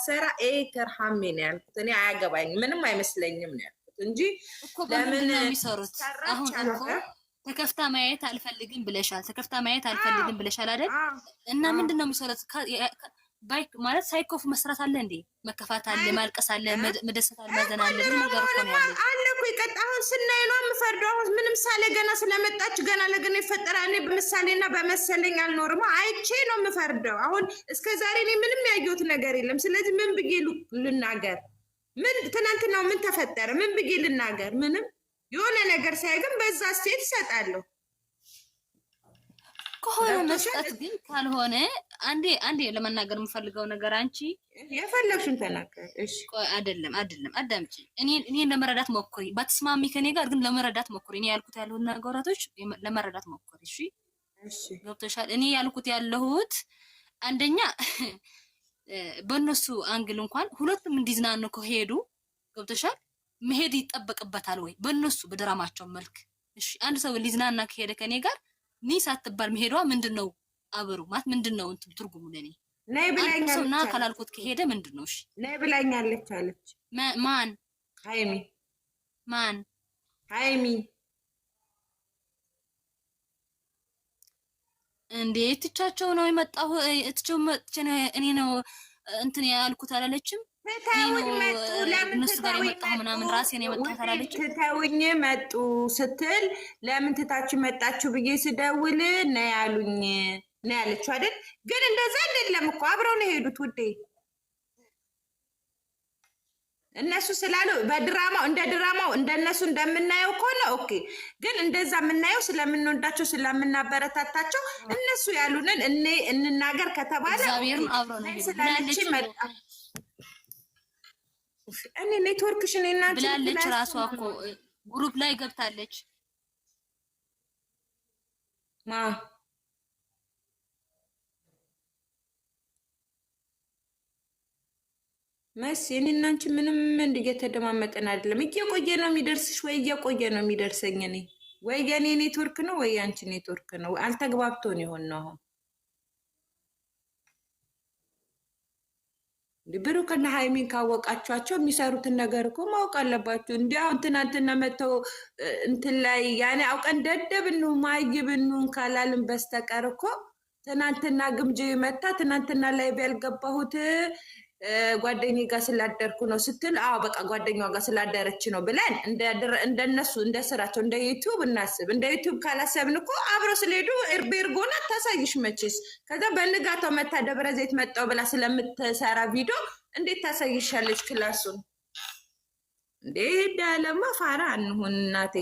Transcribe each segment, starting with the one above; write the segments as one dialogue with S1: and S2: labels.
S1: ሳትሰራ ኤከርሃም ነው ያልኩት። እኔ አያገባኝም ምንም አይመስለኝም ነው ያልኩት እንጂ
S2: ለምን ነው የሚሰሩት? አሁን እኮ ተከፍታ ማየት አልፈልግም ብለሻል። ተከፍታ ማየት አልፈልግም ብለሻል አይደል? እና ምንድነው የሚሰሩት? ባይክ ማለት ሳይኮፍ መስራት አለ እንዴ? መከፋት አለ፣ ማልቀስ አለ፣ መደሰት አለ፣ ማዘን አለ። ምን ነገር እኮ ነው ያለው
S1: አለ እኮ ይቀጣ። አሁን ስናይ ነው የምፈርደው። አሁን ምንም ሳለ ገና ስለመጣች ገና ለገና ይፈጠራል። እኔ በምሳሌና በመሰለኝ አልኖርም። አይቼ ነው የምፈርደው። አሁን እስከዛሬ እኔ ምንም ያየሁት ነገር የለም። ስለዚህ ምን ብዬ ልናገር? ምን ትናንትናው ምን ተፈጠረ? ምን ብዬ ልናገር? ምንም የሆነ ነገር ሳይገን በዛ ስቴት ይሰጣለሁ
S2: ከሆነ መስጠት ግን ካልሆነ አንዴ ለመናገር የምፈልገው ነገር አንቺ
S1: የፈለግሽን ተናገር። እሺ
S2: ቆይ አይደለም አዳምጪ። እኔን ለመረዳት ሞክሪ። ባትስማሚ ከኔ ጋር ግን ለመረዳት ሞክሪ። እኔ ያልኩት ያለሁት ነገራቶች ለመረዳት ሞክሪ። እሺ ገብቶሻል? እኔ ያልኩት ያለሁት አንደኛ በእነሱ አንግል እንኳን ሁለቱም እንዲዝናኑ ከሄዱ ገብቶሻል? መሄድ ይጠበቅበታል ወይ በእነሱ በድራማቸው መልክ? እሺ አንድ ሰው ሊዝናና ከሄደ ከኔ ጋር ኒ ሳትባል መሄዷ ምንድነው? አብሩ ማለት ምንድነው? እንትን ትርጉሙ ለኔ
S1: ነይ ብላኛለች
S2: እና ካላልኩት ከሄደ ምንድነው? እሺ
S1: ነይ ብላኛለች አለች።
S2: ማን?
S1: ሃይሚ።
S2: ማን?
S1: ሃይሚ።
S2: እንዴት ትቻቸው ነው የመጣው? እትቸው መጥቼ እኔ ነው እንትን ያልኩት አላለችም?
S1: ተውኝ መጡ። ለምን
S2: ምናምን ራሴን የመጣሁት አላለችም?
S1: ተውኝ መጡ ስትል ለምን ትታችሁ መጣችሁ ብዬ ስደውል ነው ያሉኝ ነው ያለችው አይደል? ግን እንደዛ አይደለም እኮ አብረው ነው የሄዱት ውዴ። እነሱ ስላሉ በድራማው እንደነሱ እንደምናየው ከሆነ ኦኬ። ግን እንደዛ የምናየው ስለምንወዳቸው ስለምናበረታታቸው እነሱ ያሉንን እንናገር ከተባለ
S2: እግዚአብሔርን አብረው ነው
S1: ስለዚህ መጣ። እኔ ኔትወርክሽን እና
S2: ብላለች። ራሷ እኮ ግሩፕ ላይ ገብታለች።
S1: መሲ እኔና አንቺ ምንም እየተደማመጠን አይደለም። እየቆየ ነው የሚደርስሽ ወይ እየቆየ ነው የሚደርሰኝ? እኔ ወይ የኔ ኔትወርክ ነው ወይ አንቺ ኔትወርክ ነው። አልተግባብቶን ይሆን ነው አሁን ብሩክና ሃይሚን ካወቃቸዋቸው የሚሰሩትን ነገር እኮ ማወቅ አለባችሁ። እንዲያው ትናንትና መተው እንትን ላይ ያኔ አውቀን ደደብኑ ማይብኑ ካላልን በስተቀር እኮ ትናንትና ግምጅ መታ ትናንትና ላይ ያልገባሁት ጓደኛዬ ጋር ስላደርኩ ነው ስትል፣ አዎ በቃ ጓደኛዋ ጋር ስላደረች ነው ብለን እንደነሱ እንደ ስራቸው እንደ ዩቲዩብ እናስብ። እንደ ዩቲዩብ ካላሰብን እኮ አብረው ስለሄዱ ኤርጎና ታሳይሽ መቼስ። ከዛ በንጋታው መታ ደብረ ዘይት መጣው ብላ ስለምትሰራ ቪዲዮ እንዴት ታሳይሻለች ክላሱን? እንዴ ዳለማ ፋራ አንሁን እናቴ።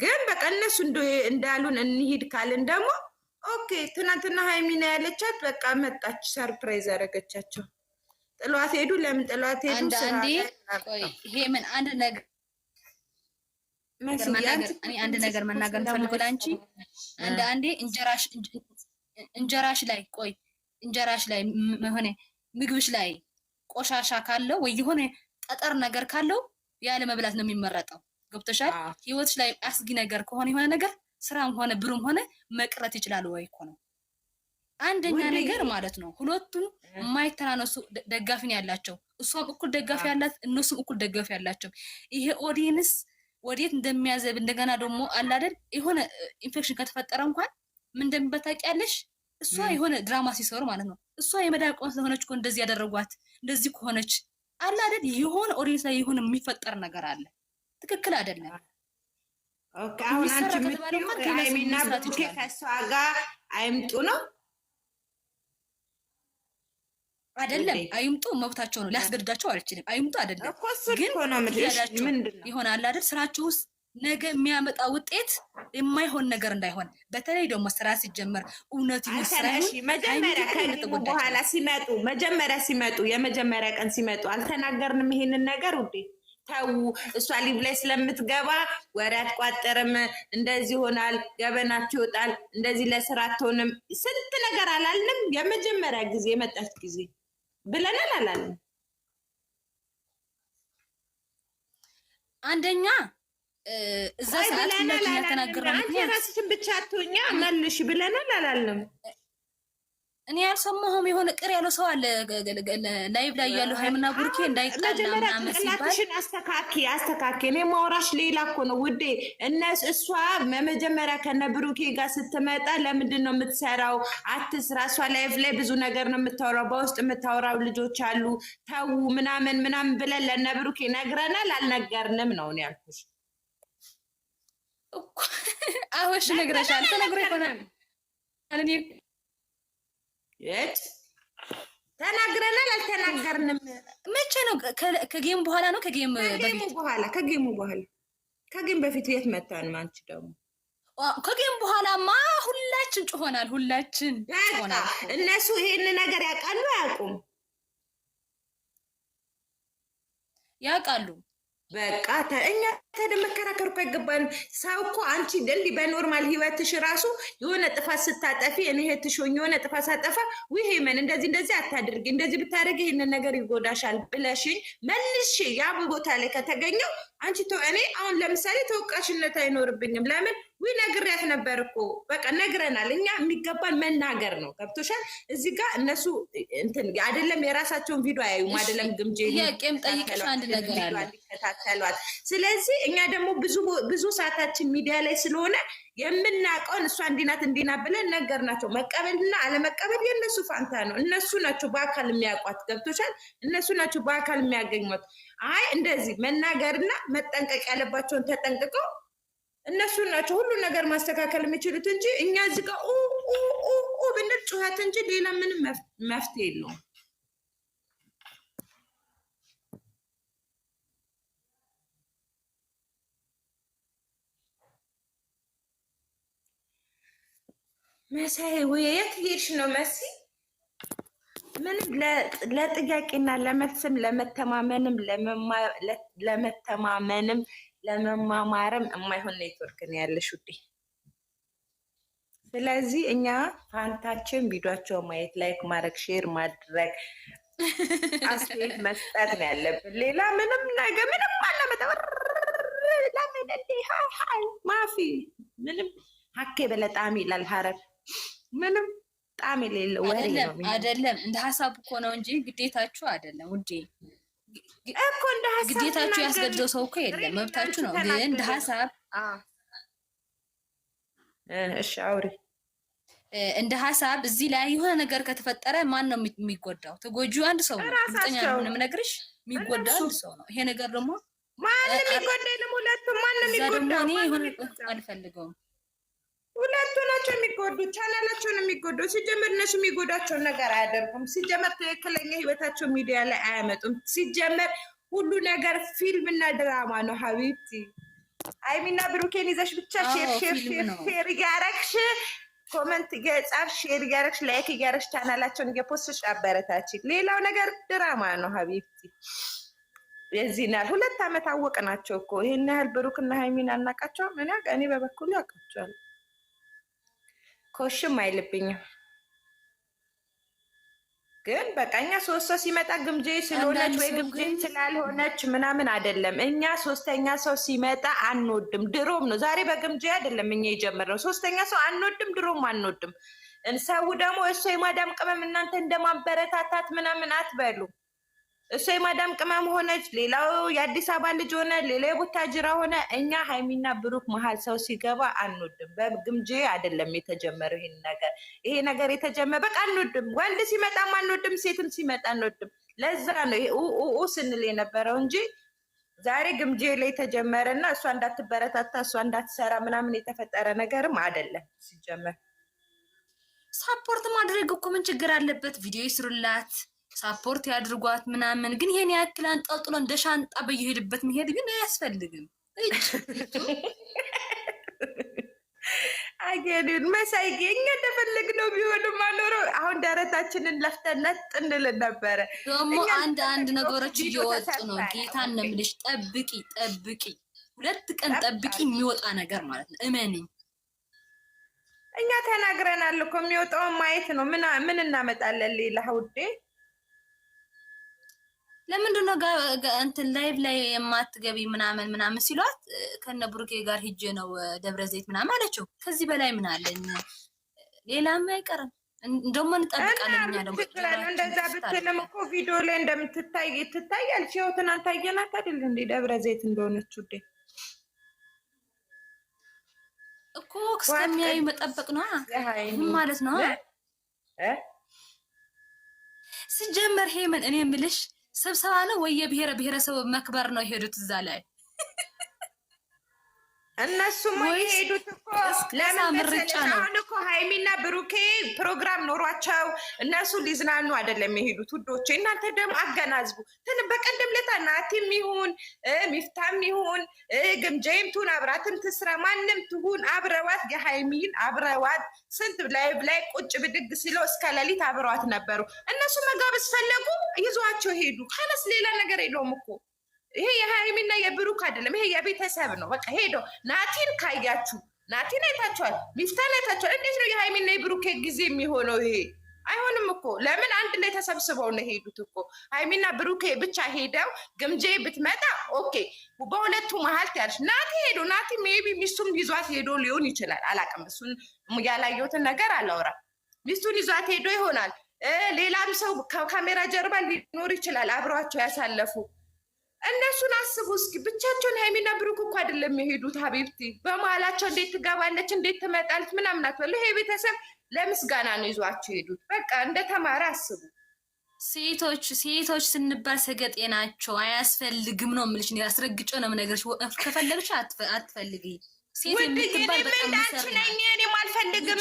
S1: ግን በቃ እነሱ እንዳሉን እንሂድ ካልን ደግሞ ኦኬ። ትናንትና ሃይሚና ያለቻት በቃ መጣች፣ ሰርፕራይዝ አረገቻቸው። ጥሏት ሄዱ። ለምን ጥሏት ሄዱ?
S2: አንዴ ቆይ፣ ይሄ ምን አንድ ነገር አንድ ነገር መናገር ፈልጎ ላንቺ አንዴ እንጀራሽ ላይ ቆይ፣ እንጀራሽ ላይ ሆነ ምግብሽ ላይ ቆሻሻ ካለው ወይ የሆነ ጠጠር ነገር ካለው ያለ መብላት ነው የሚመረጠው። ገብቶሻል? ህይወትሽ ላይ አስጊ ነገር ከሆነ የሆነ ነገር ስራም ሆነ ብሩም ሆነ መቅረት ይችላል ወይ እኮ ነው አንደኛ ነገር ማለት ነው። ሁለቱም የማይተናነሱ ደጋፊ ነው ያላቸው። እሷም እኩል ደጋፊ ያላት፣ እነሱም እኩል ደጋፊ ያላቸው። ይሄ ኦዲየንስ ወዴት እንደሚያዘብ እንደገና ደግሞ አላደል የሆነ ኢንፌክሽን ከተፈጠረ እንኳን ምን እንደሚበታቂያለሽ እሷ የሆነ ድራማ ሲሰሩ ማለት ነው። እሷ የመዳብ ቆንጆ ስለሆነች እኮ እንደዚህ ያደረጓት እንደዚህ ከሆነች አላደል የሆነ ኦዲየንስ ላይ የሆነ የሚፈጠር ነገር አለ። ትክክል አይደለም።
S1: ኦኬ አሁን አንቺ የምትይው ሃይሚና ብሩኬ ከእሷ ጋር አይምጡ ነው አይደለም? አይምጡ መብታቸው ነው። ሊያስገድዳቸው አልችልም። አይምጡ አይደለም ግን ይሆናል አይደል? ስራቸው ውስጥ ነገ የሚያመጣ ውጤት የማይሆን ነገር እንዳይሆን፣ በተለይ ደግሞ ስራ ሲጀመር እውነት ይሁን ስራ ይሁን መጀመሪያ ከዚህ በኋላ ሲመጡ የመጀመሪያ ቀን ሲመጡ አልተናገርንም ይሄንን ነገር ውዴ ተው። እሷ ሊቭ ላይ ስለምትገባ ወሬ አትቋጠርም፣ እንደዚህ ይሆናል፣ ገበናችሁ ይወጣል፣ እንደዚህ ለስራ አትሆንም፣ ስንት ነገር አላልንም። የመጀመሪያ ጊዜ የመጣች ጊዜ ብለናል አላልንም።
S2: አንደኛ እዛ ሰዓት ላይ ያተናገረው
S1: አንቺ ራስሽን ብቻ አትሆኛ መልሽ ብለናል አላልንም።
S2: እኔ ያልሰማሁም የሆነ ቅር ያለው ሰው አለ ላይቭ ላይ ያለው ሃይምና ቡርኬ እንዳይጣላ ምናምን ሲባል
S1: አስተካኪ እኔ ማውራሽ ሌላ እኮ ነው ውዴ። እሷ መጀመሪያ ከነ ብሩኬ ጋር ስትመጣ ለምንድን ነው የምትሰራው? አትስራ። እሷ ላይቭ ላይ ብዙ ነገር ነው የምታወራው፣ በውስጥ የምታወራው ልጆች አሉ፣ ተው ምናምን ብለን ለነ ብሩኬ ነግረናል አልነገርንም ነው ያልኩሽ።
S2: አሁሽ ነግረሻል። ተነግሮ ይሆናል
S1: ተናግረናል አልተናገርንም?
S2: መቼ ነው? ከጌም በኋላ ነው? ከጌም
S1: በኋላ ከጌም በፊት የት መጣን? አንቺ ደግሞ
S2: ከጌም በኋላማ ሁላችን ጮሆናል። ሁላችን ጮሆናል።
S1: እነሱ ይሄን ነገር ያውቃሉ አያውቁም?
S2: ያውቃሉ።
S1: በቃ እኛ መከራከር እኮ አይገባንም። ሰው እኮ አንቺ እንዲህ በኖርማል ህይወትሽ ራሱ የሆነ ጥፋት ስታጠፊ እኔ እህትሽ ሆኜ የሆነ ጥፋት ሳጠፋ ሄመን እንደዚህ አታድርጊ፣ እንደዚህ ብታደርጊ ይህንን ነገር ይጎዳሻል ብለሽኝ መልሽ ያ ቦታ ላይ ከተገኘው አንቺ እኔ አሁን ለምሳሌ ተወቃሽነት አይኖርብኝም። ለምን ነግሬያት ነበር እኮ በቃ ነግረናል። እኛ የሚገባን መናገር ነው። ገብቶሻል? እዚህ ጋር እነሱ እንትን አይደለም የራሳቸውን ቪዲዮ አያዩም አይደለም ግምጄ
S2: ጥያቄም ጠይቀሽ አንድ ነገር አለ
S1: ይከታተሏል። ስለዚህ እኛ ደግሞ ብዙ ሰዓታችን ሚዲያ ላይ ስለሆነ የምናውቀውን እሷ እንዲናት ብለን ነገር ናቸው። መቀበልና አለመቀበል የእነሱ ፋንታ ነው። እነሱ ናቸው በአካል የሚያውቋት። ገብቶሻል? እነሱ ናቸው በአካል የሚያገኟት። አይ እንደዚህ መናገርና መጠንቀቅ ያለባቸውን ተጠንቅቀው እነሱ ናቸው ሁሉ ነገር ማስተካከል የሚችሉት እንጂ እኛ እዚህ ጋር ብንል ጩኸት እንጂ ሌላ ምንም መፍትሄ የለውም። መሳይ የት ሄድሽ ነው መሲ? ምንም ለጥያቄና ለመልስም ለመተማመንም ለመማማርም የማይሆን ኔትወርክ ነው ያለሽ ውዴ። ስለዚህ እኛ ፋንታችን ቪዲዮቸው ማየት፣ ላይክ ማድረግ፣ ሼር ማድረግ፣ አስተያየት መስጠት ነው ያለብን። ሌላ ምንም ነገር ምንም አለመጣ ለምን ሃይ ማፊ ምንም ሀኬ በለጣም ይላል ሀረብ ምንም ጣም የሌለው ወሬ ነው
S2: አይደለም። እንደ ሀሳብ እኮ ነው እንጂ ግዴታችሁ አይደለም ውዴ እኮ እንደ ሀሳብ ግዴታችሁ ያስገድደው ሰው እኮ የለም፣ መብታችሁ ነው። ግን እንደ ሀሳብ
S1: እሺ አውሪ።
S2: እንደ ሀሳብ እዚህ ላይ የሆነ ነገር ከተፈጠረ ማን ነው የሚጎዳው? ተጎጂው አንድ ሰው ነው። ፍጥኛ ነው የምነግርሽ፣ የሚጎዳው አንድ ሰው ነው። ይሄ ነገር ደግሞ
S1: ማን የሚጎዳ ነው? ሁለቱም ማን ነው የሚጎዳው?
S2: እኔ ይሁን አልፈልገውም።
S1: ሁለቱ ናቸው የሚጎዱት፣ ቻናላቸውን የሚጎዱ። ሲጀመር እነሱ የሚጎዳቸውን ነገር አያደርጉም። ሲጀመር ትክክለኛ ህይወታቸው ሚዲያ ላይ አያመጡም። ሲጀመር ሁሉ ነገር ፊልም እና ድራማ ነው። ሀቢብቲ ሃይሚና ብሩኬን ይዘሽ ብቻ ሼር እያረግሽ ኮመንት እየጻፍሽ ሼር እያረግሽ ላይክ እያረግሽ ቻናላቸውን እየፖስትሽ አበረታች። ሌላው ነገር ድራማ ነው ሀቢብቲ። የዚህን ያህል 2 ዓመት አወቅናቸው እኮ። ይሄን ያህል ብሩክና ሃይሚን አናቃቸውም? እኔ በበኩሉ ያውቃቸዋል። ኮሽም አይልብኝም። ግን በቃ እኛ 3 ሰው ሲመጣ ግምጄ ስለሆነች ወይ ግምጄ ስላልሆነች ምናምን አይደለም። እኛ 3ኛ ሰው ሲመጣ አንወድም። ድሮም ነው፣ ዛሬ በግምጄ አይደለም እኛ የጀመርነው። 3ኛ ሰው አንወድም፣ ድሮም አንወድም። ሰው ደግሞ እሷ የማዳም ቅመም እናንተ እንደማበረታታት ምናምን አትበሉ። እሷ የማዳም ቅመም ሆነች፣ ሌላው የአዲስ አበባ ልጅ ሆነ፣ ሌላው የቡታጅራ ሆነ፣ እኛ ሃይሚና ብሩክ መሀል ሰው ሲገባ አንወድም። በግምጄ አይደለም የተጀመረው ይሄ ነገር የተጀመረ በቃ አንወድም። ወንድ ሲመጣም አንወድም፣ ሴትም ሲመጣ አንወድም። ለዛ ነው ስንል የነበረው እንጂ ዛሬ ግምጄ ላይ የተጀመረና እሷ እንዳትበረታታ እሷ እንዳትሰራ ምናምን የተፈጠረ ነገርም አይደለም። ሲጀመር
S2: ሳፖርት ማድረግ እኮ ምን ችግር አለበት? ቪዲዮ ይስሩላት፣ ሳፖርት ያድርጓት ምናምን። ግን ይሄን ያክል አንጠልጥሎ እንደ ሻንጣ በየሄድበት መሄድ ግን አያስፈልግም።
S1: አገዱን መሳይ እኛ እንደፈለግነው ቢሆንም አኖረው አሁን ደረታችንን ለፍተን እንል ነበረ።
S2: ደግሞ አንድ ነገሮች እየወጡ ነው። ጌታን ነው የምልሽ። ጠብቂ 2 ቀን ጠብቂ፣ የሚወጣ ነገር ማለት ነው። እመንኝ።
S1: እኛ ተናግረናል እኮ የሚወጣውን ማየት ነው። ምን እናመጣለን ሌላ ውዴ?
S2: ለምንድን ነው እንትን ላይቭ ላይ የማትገቢ ምናምን ሲሏት ከነ ብሩኬ ጋር ሂጄ ነው ደብረ ዘይት ምናምን አለችው። ከዚህ በላይ ምን አለን? ሌላም አይቀርም። እንደውም እንጠብቃለን እኛ ደግሞ
S1: እንደዛ ብትልም እኮ ቪዲዮ ላይ እንደምትታይ ትታያለች። ይኸው ትናንት አየናት አይደል እንዴ ደብረ ዘይት እንደሆነች ውዴ
S2: እኮ እስከሚያዩ መጠበቅ ነው ማለት ነው። ሲጀመር ሄመን እኔ የምልሽ ስብሰባ ነው ወይ የብሔረ ብሔረሰብ መክበር ነው የሄዱት እዛ ላይ?
S1: እነሱም የሄዱት እኮ ምርጫ ነው። አሁን እኮ ሀይሚና ብሩኬ ፕሮግራም ኖሯቸው እነሱ ሊዝናኑ አይደለም የሄዱት ውዶቼ። እናንተ ደግሞ አገናዝቡ። በቀደም ለታ ናቲም ይሁን ሚፍታም ይሁን ግምጃይም ትሁን አብራትም ትስራ ማንም ትሁን አብረዋት የሀይሚን አብረዋት ስንት ላይ ቁጭ ብድግ ሲለው እስከ ሌሊት አብረዋት ነበሩ። እነሱ መጋበዝ ፈለጉ ይዟቸው ሄዱ። ካለስ ሌላ ነገር የለውም እኮ ይሄ የሃይሚና የብሩክ አይደለም፣ ይሄ የቤተሰብ ነው። በቃ ሄዶ ናቲን ካያችሁ ናቲን አይታችኋል፣ ሚፍታን አይታችኋል። እንዴት ነው የሃይሚና የብሩክ ጊዜ የሚሆነው? ይሄ አይሆንም እኮ። ለምን አንድ ላይ ተሰብስበው ነው ሄዱት እኮ። ሃይሚና ብሩክ ብቻ ሄደው ግምጄ ብትመጣ ኦኬ፣ በሁለቱ መሀል ያለች ናቲ ሄዶ ናቲ ሜቢ ሚስቱን ይዟት ሄዶ ሊሆን ይችላል። አላውቅም፣ እሱን ያላየሁትን ነገር አላወራም። ሚስቱን ይዟት ሄዶ ይሆናል። ሌላም ሰው ከካሜራ ጀርባ ሊኖር ይችላል፣ አብረዋቸው ያሳለፉ። እነሱን አስቡ እስኪ። ብቻቸውን ሃይሚና ብሩክ እኮ አይደለም የሄዱት ሀቢብቲ። በመሀላቸው እንዴት ትገባለች እንዴት ትመጣለች ምናምን አትበሉ። ይሄ ቤተሰብ ለምስጋና ነው ይዟቸው ሄዱት። በቃ እንደተማረ አስቡ።
S2: ሴቶች ስንባል ሰገጤ ናቸው፣ አያስፈልግም ነው የምልሽ። አስረግጬ ነው የምነግርሽ። ከፈለግሽ አትፈልጊ ሴት የምትባል በጣም
S1: እኔም አልፈልግም።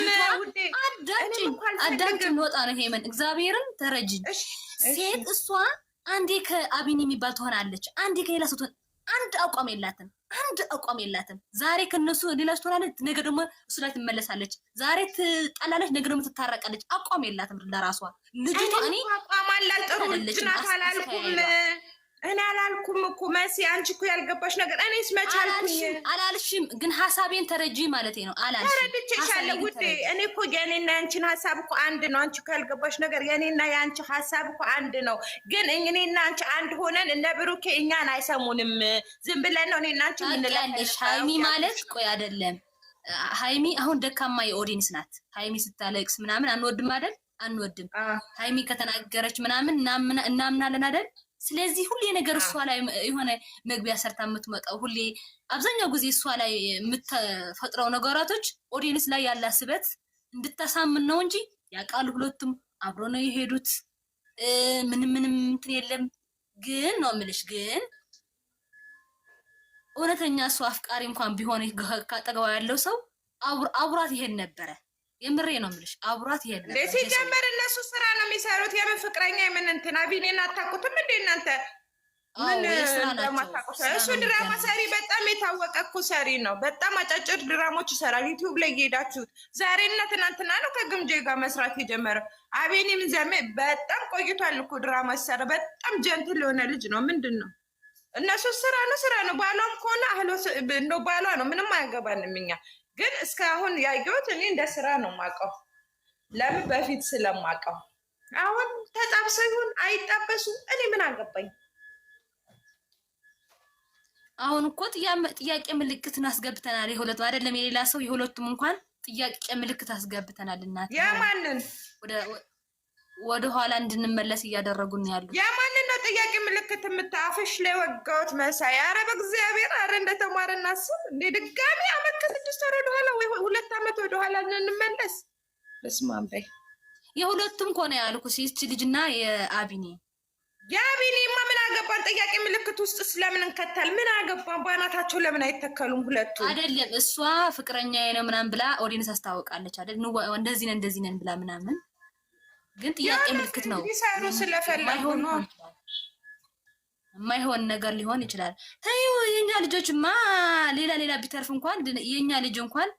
S2: አዳምጪ እንወጣ ነው ሄመን፣ እግዚአብሔርን ተረጅኝ። ሴት እሷ አንዴ ከአቢኒ የሚባል ትሆናለች፣ አንዴ ከሌላ ሰው ትሆን። አንድ አቋም የላትም። ዛሬ ከነሱ ሌላ ሰው ትሆናለች፣ ነገ ደግሞ እሱ ላይ ትመለሳለች። ዛሬ ትጣላለች፣ ነገ ደግሞ ትታረቃለች። አቋም የላትም ለራሷ ልጅቷ። እኔ
S1: አቋም አላት፣ ጥሩ ልጅ ናት አላልኩም። እኔ አላልኩም እኮ መሲ፣ አንቺ እኮ ያልገባሽ ነገር እኔስ መች
S2: አላልሽም፣ ግን ሀሳቤን ተረጂ ማለት ነው።
S1: ተረድቼሻለሁ ውዴ። እኔ እኮ የኔና ያንቺን ሀሳብ እኮ አንድ ነው። አንቺ እኮ ያልገባሽ ነገር የኔና የአንቺ ሀሳብ እኮ አንድ ነው። ግን እኔና አንቺ አንድ ሆነን እነ ብሩኬ እኛን አይሰሙንም። ዝም ብለን ነው እኔና አንቺ
S2: ምንላለሽ። ሀይሚ ማለት ቆይ አይደለም፣ ሀይሚ አሁን ደካማ የኦዲንስ ናት። ሀይሚ ስታለቅስ ምናምን አንወድም አይደል? አንወድም። ሀይሚ ከተናገረች ምናምን እናምናለን አይደል? ስለዚህ ሁሌ ነገር እሷ ላይ የሆነ መግቢያ ሰርታ የምትመጣው ሁሌ አብዛኛው ጊዜ እሷ ላይ የምትፈጥረው ነገራቶች ኦዲየንስ ላይ ያለ ስበት እንድታሳምን ነው እንጂ ያውቃሉ። ሁለቱም አብሮ ነው የሄዱት። ምንም እንትን የለም። ግን ነው የምልሽ፣ ግን እውነተኛ እሷ አፍቃሪ እንኳን ቢሆን ካጠገባ ያለው ሰው አብሯት ይሄድ ነበረ። የምሬ ነው የምልሽ፣ አብሯት ይሄድ ነበር።
S1: ሲጀመር እነሱ ስራ ነው የሚሰሩት። የምን ፍቅረኛ የምን እንትን አቢኔን አታውቁትም እንዴ እናንተ? እሱ ድራማ ሰሪ በጣም የታወቀ እኮ ሰሪ ነው። በጣም አጫጭር ድራሞች ይሰራል። ዩቲዩብ ላይ እየሄዳችሁት ዛሬና ትናንትና ነው ከግምጄ ጋር መስራት የጀመረው። አቤኔም ዘሜ በጣም ቆይቷል እኮ ድራማ ሲሰራ። በጣም ጀንትል የሆነ ልጅ ነው። ምንድን ነው እነሱ ስራ ነው። ባሏም ከሆነ እንደው ባሏ ነው። ምንም አያገባንም እኛ። ግን እስካሁን ያየሁት እኔ እንደ ስራ ነው የማውቀው። ለምን በፊት ስለማውቀው። አሁን ተጣብሰው ይሁን አይጣበሱ እኔ ምን አገባኝ።
S2: አሁን እኮ ጥያቄ ምልክትን አስገብተናል። የሁለቱ አይደለም የሌላ ሰው የሁለቱም እንኳን ጥያቄ ምልክት አስገብተናል። እናት
S1: የማንን
S2: ወደ ኋላ እንድንመለስ እያደረጉን ያሉ
S1: የማንን ነው ጥያቄ ምልክት የምታፍሽ ላይ ወጋውት መሳይ? አረ በእግዚአብሔር አረ እንደተማረ እናስብ እንደ ድጋሚ አመት ከ6 ወር ወደኋላ ወይ 2 አመት ወደኋላ እንመለስ። በስመ አብ በይ።
S2: የሁለቱም ኮነ ያልኩሽ ይህች ልጅና
S1: የአቢኒማ ምን አገባን? ጥያቄ ምልክት ውስጥ ስለምን እንከተል? ምን አገባን? ባናታቸው ለምን አይተከሉም ሁለቱ?
S2: አይደለም እሷ ፍቅረኛ ነው ምናምን ብላ ኦዲየንስ አስታውቃለች አይደል? እንደዚህ ነን ብላ ምናምን ግን ጥያቄ ምልክት ነው።
S1: ሊሰሩ ስለፈለጉ ነው።
S2: የማይሆን ነገር ሊሆን ይችላል። ተይው የኛ ልጆችማ ሌላ ቢተርፍ እንኳን የኛ ልጅ እንኳን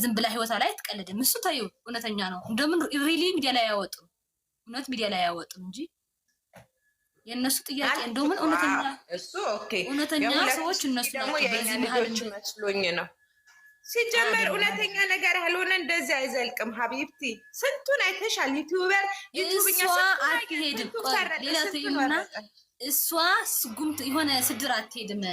S2: ዝም ብላ ህይወታ ላይ አትቀልድም። እሱ ተይው እውነተኛ ነው። እንደምን ሪሊ ሚዲያ ላይ ያወጡም እውነት ሚዲያ ላይ ያወጡም እንጂ የእነሱ ጥያቄ እንደምን እውነተኛ
S1: እሱ ኦኬ
S2: እውነተኛ ሰዎች እነሱ ናቸው። በዚህ መሀል
S1: መስሎኝ ነው ሲጀመር እውነተኛ ነገር ያልሆነ እንደዚህ አይዘልቅም። ሀቢብቲ ስንቱን አይተሻል። ዩቲዩብኛ
S2: አትሄድም። ሌላ ትይምና እሷ ጉምት የሆነ ስድር አትሄድም።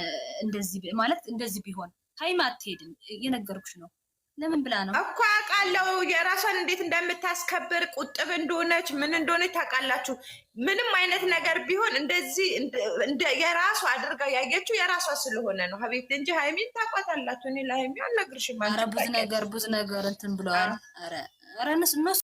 S2: እንደዚህ ማለት እንደዚህ ቢሆን ሀይማ አትሄድም። እየነገርኩሽ ነው። ለምን ብላ ነው
S1: እኮ አውቃለሁ። የራሷን እንዴት እንደምታስከብር ቁጥብ እንደሆነች ምን እንደሆነች ታውቃላችሁ። ምንም አይነት ነገር ቢሆን እንደዚህ የራሷ አድርጋ ያየችው የራሷ ስለሆነ ነው ሀቢብቲ እንጂ ሀይሚን ታውቋታላችሁ። እኔ ለሀይሚ አልነግርሽም።
S2: ብዙ ነገር እንትን ብለዋል። ኧረ እነሱ